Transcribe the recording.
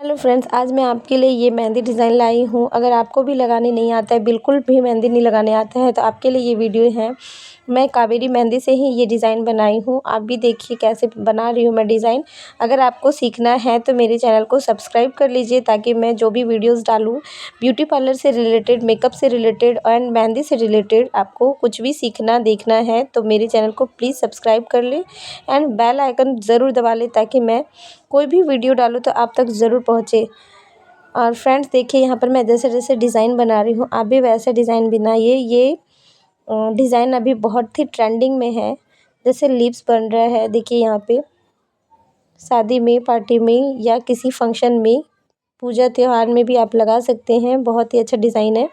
Hello friends, आज मैं आपके लिए ये मेहंदी डिज़ाइन लाई हूँ। अगर आपको भी लगाने नहीं आता है, बिल्कुल भी मेहंदी नहीं लगाने आता है, तो आपके लिए ये वीडियो है। मैं कावेरी मेहंदी से ही ये डिज़ाइन बनाई हूँ। आप भी देखिए कैसे बना रही हूँ मैं डिज़ाइन। अगर आपको सीखना है तो मेरे चैनल को सब्सक्राइब कर लीजिए, ताकि मैं जो भी वीडियोज़ डालूँ ब्यूटी पार्लर से रिलेटेड, मेकअप से रिलेटेड एंड मेहंदी से रिलेटेड, आपको कुछ भी सीखना देखना है तो मेरे चैनल को प्लीज़ सब्सक्राइब कर लें एंड बेल आइकन ज़रूर दबा लें, ताकि मैं कोई भी वीडियो डालूँ तो आप तक ज़रूर पहुँचे। और फ्रेंड्स देखिए, यहाँ पर मैं जैसे जैसे डिज़ाइन बना रही हूँ, आप भी वैसे डिज़ाइन बनाइए। ये डिज़ाइन अभी बहुत ही ट्रेंडिंग में है। जैसे लिप्स बन रहा है, देखिए यहाँ पे शादी में, पार्टी में या किसी फंक्शन में, पूजा त्योहार में भी आप लगा सकते हैं। बहुत ही अच्छा डिज़ाइन है।